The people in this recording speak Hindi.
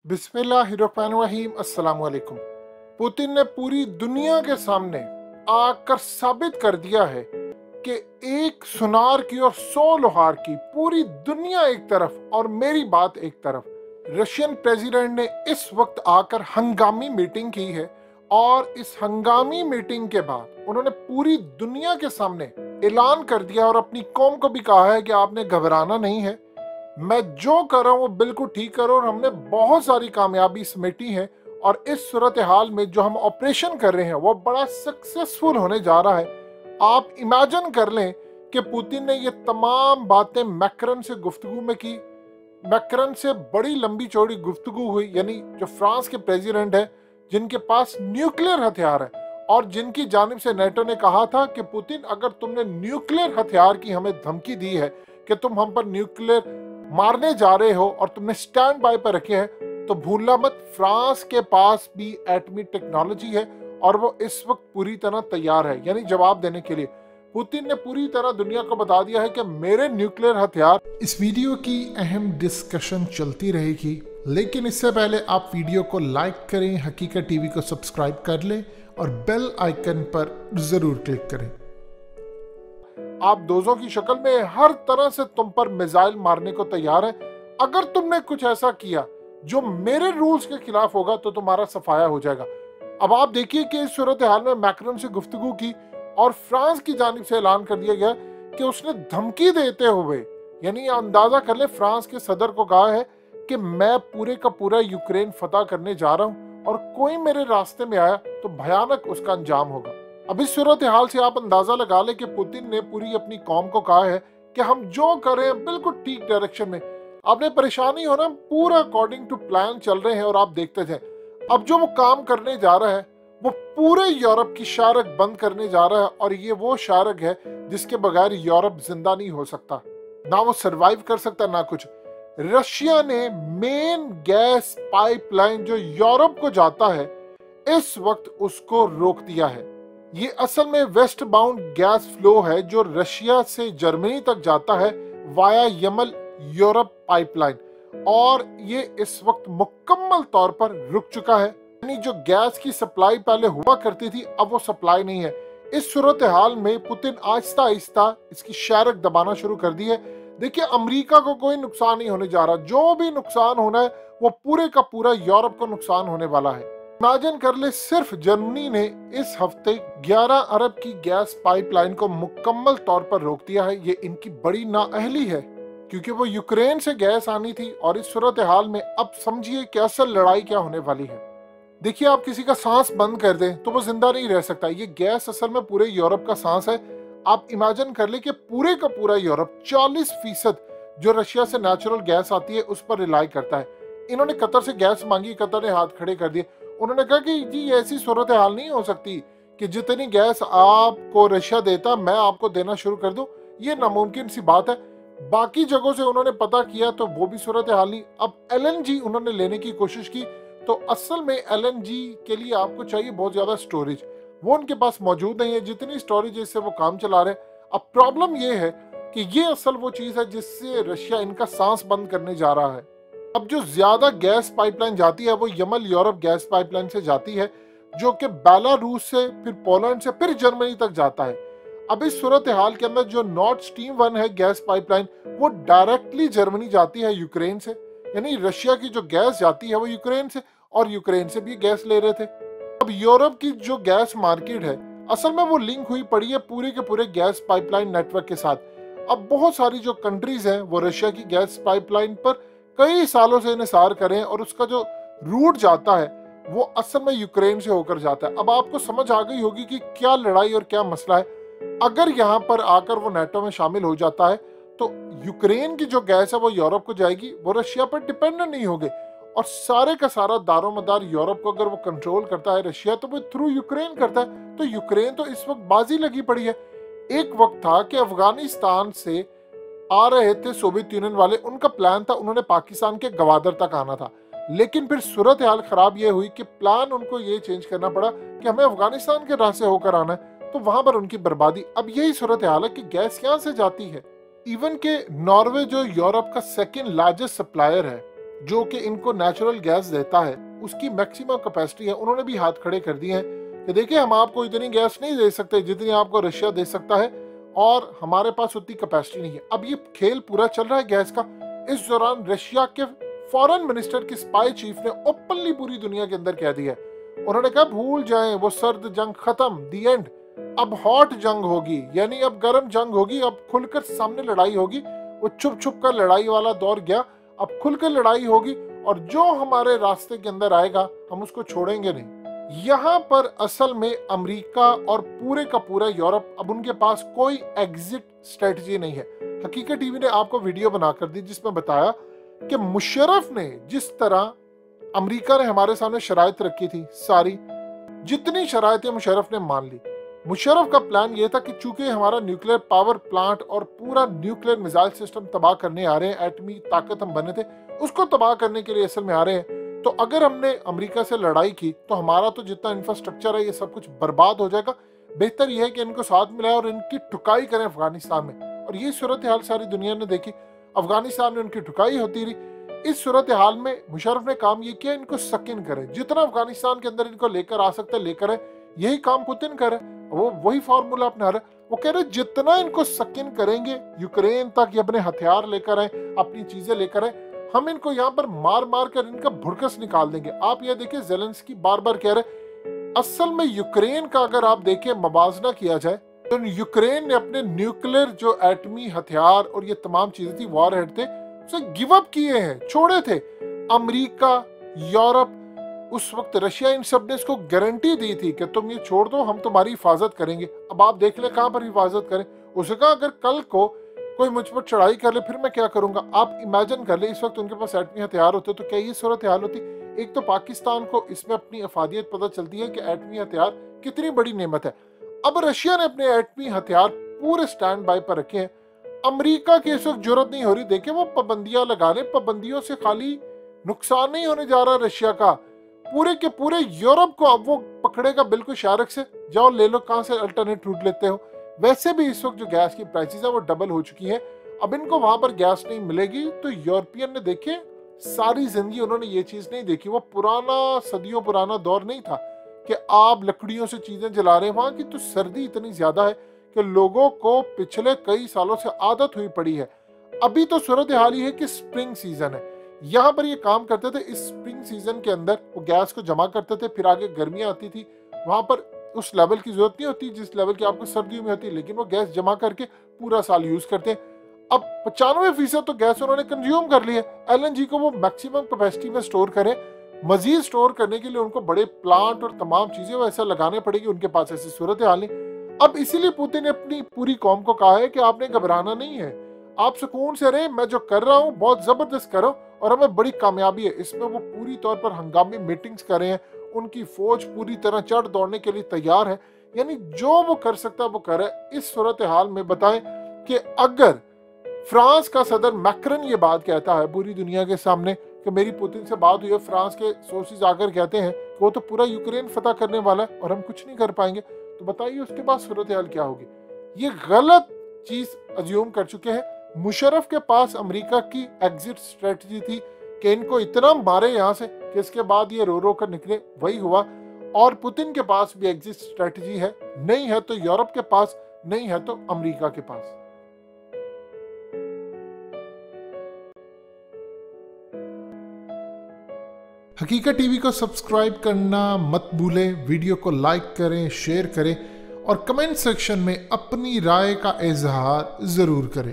बिस्मिल्लाहिर्रहमानिर्रहीम अस्सलाम वालेकुम। पुतिन ने पूरी दुनिया के सामने आकर साबित कर दिया है कि एक सुनार की और 100 लोहार की, पूरी दुनिया एक तरफ और मेरी बात एक तरफ। रशियन प्रेसिडेंट ने इस वक्त आकर हंगामी मीटिंग की है और इस हंगामी मीटिंग के बाद उन्होंने पूरी दुनिया के सामने ऐलान कर दिया और अपनी कौम को भी कहा है कि आपने घबराना नहीं है, मैं जो कर रहा हूँ वो बिल्कुल ठीक कर रहा हूँ और हमने बहुत सारी कामयाबी समेटी है और इस सूरत हाल में जो हम ऑपरेशन कर रहे हैं वो बड़ा सक्सेसफुल होने जा रहा है। आप इमेजिन कर लें कि पुतिन ने ये तमाम बातें मैक्रन से गुफ्तगू में की। मैक्रन से बड़ी लंबी चौड़ी गुफ्तगू हुई, यानी जो फ्रांस के प्रेसिडेंट है जिनके पास न्यूक्लियर हथियार है और जिनकी जानिब से नेटो ने कहा था कि पुतिन, अगर तुमने न्यूक्लियर हथियार की हमें धमकी दी है कि तुम हम पर न्यूक्लियर मारने जा रहे हो और तुमने स्टैंड बाय पर रखे हैं, तो भूलना मत फ्रांस के पास भी एटमी टेक्नोलॉजी है और वो इस वक्त पूरी तरह तैयार है, यानी जवाब देने के लिए। पुतिन ने पूरी तरह दुनिया को बता दिया है कि मेरे न्यूक्लियर हथियार। इस वीडियो की अहम डिस्कशन चलती रहेगी, लेकिन इससे पहले आप वीडियो को लाइक करें, हकीकत टीवी को सब्सक्राइब कर लें और बेल आइकन पर जरूर क्लिक करें। आप दोजों की शक्ल में हर तरह से तुम पर मिसाइल मारने को तैयार है। अगर तुमने कुछ ऐसा किया जो मेरे रूल्स के खिलाफ होगा तो तुम्हारा सफाया हो जाएगा। अब आप देखिए कि इस सूरत हाल में मैक्रन से गुफ्तगू की और फ्रांस की जानिब से ऐलान कर दिया गया कि उसने धमकी देते हुए, यानी अंदाजा कर ले, फ्रांस के सदर को कहा है कि मैं पूरे का पूरा यूक्रेन फतह करने जा रहा हूं और कोई मेरे रास्ते में आया तो भयानक उसका अंजाम होगा। अब इस सूरत हाल से आप अंदाजा लगा ले कि पुतिन ने पूरी अपनी कौम को कहा है कि हम जो कर रहे हैं बिल्कुल ठीक डायरेक्शन में, आपने परेशानी होना, पूरा अकॉर्डिंग टू प्लान चल रहे हैं और आप देखते जाए। अब जो वो काम करने जा रहा है वो पूरे यूरोप की शारक बंद करने जा रहा है और ये वो शारक है जिसके बगैर यूरोप जिंदा नहीं हो सकता, ना वो सरवाइव कर सकता ना कुछ। रशिया ने मेन गैस पाइपलाइन जो यूरोप को जाता है इस वक्त उसको रोक दिया है। ये असल में वेस्ट बाउंड गैस फ्लो है जो रशिया से जर्मनी तक जाता है वाया यमल यूरोप पाइपलाइन, और ये इस वक्त मुकम्मल तौर पर रुक चुका है। यानी जो गैस की सप्लाई पहले हुआ करती थी अब वो सप्लाई नहीं है। इस सूरत हाल में पुतिन आहिस्ता आहिस्ता इसकी शारक दबाना शुरू कर दी है। देखिए, अमेरिका को कोई नुकसान नहीं होने जा रहा, जो भी नुकसान होना है वो पूरे का पूरा यूरोप को नुकसान होने वाला है। इमेजिन कर ले, सिर्फ जर्मनी ने इस हफ्ते 11 अरब की गैस पाइपलाइन को मुकम्मल तौर पर रोक दिया है। ये इनकी बड़ी नाअहली है क्योंकि वो यूक्रेन से गैस आनी थी और इस सूरत हाल में अब समझिए कि असल लड़ाई क्या होने वाली है। देखिए, आप किसी का सांस बंद कर दें तो वो जिंदा नहीं रह सकता। ये गैस असल में पूरे यूरोप का सांस है। आप इमेजिन कर ले कि पूरे का पूरा यूरोप 40% जो रशिया से नेचुरल गैस आती है उस पर रिलाई करता है। इन्होंने कतर से गैस मांगी, कतर ने हाथ खड़े कर दिए। उन्होंने कहा कि जी ऐसी सूरत हाल नहीं हो सकती कि जितनी गैस आपको रशिया देता मैं आपको देना शुरू कर दूं, ये नामुमकिन सी बात है। बाकी जगहों से उन्होंने पता किया तो वो भी सूरत हाल नहीं। अब एलएनजी उन्होंने लेने की कोशिश की तो असल में एलएनजी के लिए आपको चाहिए बहुत ज्यादा स्टोरेज, वो उनके पास मौजूद नहीं है। जितनी स्टोरेज इससे वो काम चला रहे हैं। अब प्रॉब्लम ये है कि ये असल वो चीज है जिससे रशिया इनका सांस बंद करने जा रहा है। अब जो ज्यादा गैस पाइपलाइन जाती है वो यमल यूरोप गैस पाइपलाइन से जाती है जो कि बेलारूस से, फिर पोलैंड से, फिर जर्मनी तक जाता है। अब इस सूरत हाल के अंदर जो नॉर्थ स्ट्रीम 1 है गैस पाइपलाइन, वो डायरेक्टली जर्मनी जाती है यूक्रेन से, यानी रशिया की जो गैस जाती है वो यूक्रेन से, और यूक्रेन से भी गैस ले रहे थे। अब यूरोप की जो गैस मार्केट है असल में वो लिंक हुई पड़ी है पूरे के पूरे गैस पाइपलाइन नेटवर्क के साथ। अब बहुत सारी जो कंट्रीज हैं वो रशिया की गैस पाइपलाइन पर कई सालों से इंतजार करें और उसका जो रूट जाता है वो असल में यूक्रेन से होकर जाता है। अब आपको समझ आ गई होगी कि क्या लड़ाई और क्या मसला है। अगर यहाँ पर आकर वो नेटो में शामिल हो जाता है तो यूक्रेन की जो गैस है वो यूरोप को जाएगी, वो रशिया पर डिपेंडेंट नहीं होगे और सारे का सारा दारोमदार यूरोप को अगर वो कंट्रोल करता है रशिया तो वो थ्रू यूक्रेन करता है। तो यूक्रेन तो इस वक्त बाजी लगी पड़ी है। एक वक्त था कि अफगानिस्तान से आ रहे थे सोवियत यूनियन वाले, उनका प्लान था उन्होंने पाकिस्तान के गवादर तक आना था, लेकिन फिर सूरत हाल खराब ये हुई कि प्लान उनको ये चेंज करना पड़ा कि हमें अफगानिस्तान के रास्ते होकर आना है, तो वहां पर उनकी बर्बादी। अब यही सूरत हाल है कि गैस यहाँ से जाती है। इवन के नॉर्वे जो यूरोप का सेकेंड लार्जेस्ट सप्लायर है जो कि इनको नेचुरल गैस देता है, उसकी मैक्सिमम कैपेसिटी है, उन्होंने भी हाथ खड़े कर दिए हैं कि देखिए हम आपको इतनी गैस नहीं दे सकते जितनी आपको रशिया दे सकता है और हमारे पास उतनी कैपेसिटी नहीं है। अब ये खेल पूरा चल रहा है गैस का। इस दौरान रशिया के फॉरेन मिनिस्टर की स्पाई चीफ ने ओपनली पूरी दुनिया के अंदर कह दिया है, उन्होंने कहा भूल जाएं वो सर्द जंग खत्म, दी एंड, अब हॉट जंग होगी, यानी अब गर्म जंग होगी, अब खुलकर सामने लड़ाई होगी। वो छुप छुप कर लड़ाई वाला दौर गया, अब खुलकर लड़ाई होगी और जो हमारे रास्ते के अंदर आएगा हम उसको छोड़ेंगे नहीं। यहाँ पर असल में अमेरिका और पूरे का पूरा यूरोप, अब उनके पास कोई एग्जिट स्ट्रेटजी नहीं है। हकीकत टीवी ने आपको वीडियो बनाकर दी जिसमें बताया कि मुशर्रफ ने जिस तरह अमेरिका ने हमारे सामने शराइत रखी थी, सारी जितनी शराइतें मुशर्रफ ने मान ली। मुशर्रफ का प्लान ये था कि चूंकि हमारा न्यूक्लियर पावर प्लांट और पूरा न्यूक्लियर मिसाइल सिस्टम तबाह करने आ रहे हैं, एटमी ताकत हम बने थे उसको तबाह करने के लिए असल में आ रहे हैं, तो अगर हमने अमेरिका से लड़ाई की तो हमारा तो जितना इंफ्रास्ट्रक्चर है ये सब कुछ बर्बाद हो जाएगा। बेहतर यह है कि इनको साथ मिलाए और इनकी ठुकाई करें अफगानिस्तान में। और ये सूरत हाल सारी दुनिया ने देखी, अफगानिस्तान में उनकी ठुकाई होती रही। इस सूरत हाल में मुशर्रफ ने काम ये किया, इनको सकिन करें, जितना अफगानिस्तान के अंदर इनको लेकर आ सकते हैं लेकर आए। यही काम पुतिन करे, वो वही फार्मूला अपना रहे। वो कह रहे जितना इनको सकिन करेंगे यूक्रेन तक, ये अपने हथियार लेकर आए, अपनी चीजें लेकर आए, हम इनको यहाँ पर मार मार कर इनका भुड़कस निकाल देंगे। आप ये देखिए ज़ेलेंस्की बार बार कह रहे, असल में यूक्रेन का अगर आप देखिए मवाजना किया जाए तो यूक्रेन ने अपने न्यूक्लियर जो एटमी हथियार और ये तमाम चीजें थी, वॉर हेड थे, उसे गिव अप किए हैं, छोड़े थे। अमेरिका, यूरोप, उस वक्त रशिया, इन सब ने इसको गारंटी दी थी कि तुम ये छोड़ दो, हम तुम्हारी हिफाजत करेंगे। अब आप देख ले कहां पर हिफाजत करें। उसने कहा अगर कल को कोई मुझ पर चढ़ाई कर ले फिर मैं क्या करूंगा। आप इमेजिन कर ले इस वक्त उनके पास एटमी हथियार होते तो क्या ये सूरत हाल होती। एक तो पाकिस्तान को इसमें अपनी अफादियत पता चलती है कि एटमी हथियार कितनी बड़ी नेमत है। अब रशिया ने अपने एटमी हथियार पूरे स्टैंड बाय पर रखे हैं। अमेरिका की इस वक्त जरूरत नहीं हो रही, देखे वो पाबंदियां लगा रहे, पाबंदियों से खाली नुकसान नहीं होने जा रहा रशिया का, पूरे के पूरे यूरोप को अब वो पकड़ेगा बिल्कुल शारक से, जाओ ले लो कहां से अल्टरनेट रूट लेते हो। वैसे भी इस वक्त जो गैस की प्राइसेस है वो डबल हो चुकी है। अब इनको वहां पर गैस नहीं मिलेगी तो यूरोपियन ने देखे सारी जिंदगी उन्होंने ये चीज नहीं देखी। वो पुराना सदियों पुराना दौर नहीं था कि आप लकड़ियों से चीजें जला रहे हैं। वहां की तो सर्दी इतनी ज्यादा है कि लोगों को पिछले कई सालों से आदत हुई पड़ी है। अभी तो सूरत हाल है कि स्प्रिंग सीजन है, यहाँ पर ये काम करते थे। इस स्प्रिंग सीजन के अंदर वो गैस को जमा करते थे, फिर आगे गर्मियां आती थी, वहां पर उस लेवल की जरूरत नहीं होती जिस लेवल की आपको सर्दियों में होती है, लेकिन वो गैस जमा करके पूरा साल यूज करते हैं। अब 95% तो गैस उन्होंने कंज्यूम कर ली है। एलएनजी को वो मैक्सिमम कैपेसिटी में स्टोर करें, मजीद स्टोर करने के लिए उनको बड़े प्लांट और तमाम चीजें वैसे लगाने पड़ेगी, उनके पास ऐसी सूरत हाल नहीं। अब इसीलिए पुतिन ने अपनी पूरी कौम को कहा है कि आपने घबराना नहीं है, आप सुकून से रहे, मैं जो कर रहा हूँ बहुत जबरदस्त कर रहा हूँ और हमें बड़ी कामयाबी है इसमें। वो पूरी तौर पर हंगामी मीटिंग्स कर रहे हैं, उनकी फौज पूरी तरह चढ़ दौड़ने के लिए तैयार है, यानी जो वो कर सकता है वो करे। इस सूरत हाल में बताएं कि अगर फ्रांस का सदर मैक्रन ये बात कहता है पूरी दुनिया के सामने कि मेरी पुतिन से बात हुई है, फ्रांस के सोर्सेज आकर कहते हैं कि वो तो पूरा यूक्रेन फतह करने वाला है और हम कुछ नहीं कर पाएंगे, तो बताइए उसके बाद सूरत हाल क्या होगी। ये गलत चीज अज्यूम कर चुके हैं। मुशर्रफ के पास अमेरिका की एग्जिट स्ट्रेटजी थी कि इनको इतना मारे यहाँ से कि इसके बाद ये रो रो कर निकले, वही हुआ। और पुतिन के पास भी एग्जिट स्ट्रेटजी है, नहीं है तो यूरोप के पास, नहीं है तो अमेरिका के पास। हकीकत टीवी को सब्सक्राइब करना मत भूलें, वीडियो को लाइक करें, शेयर करें और कमेंट सेक्शन में अपनी राय का इजहार जरूर करें।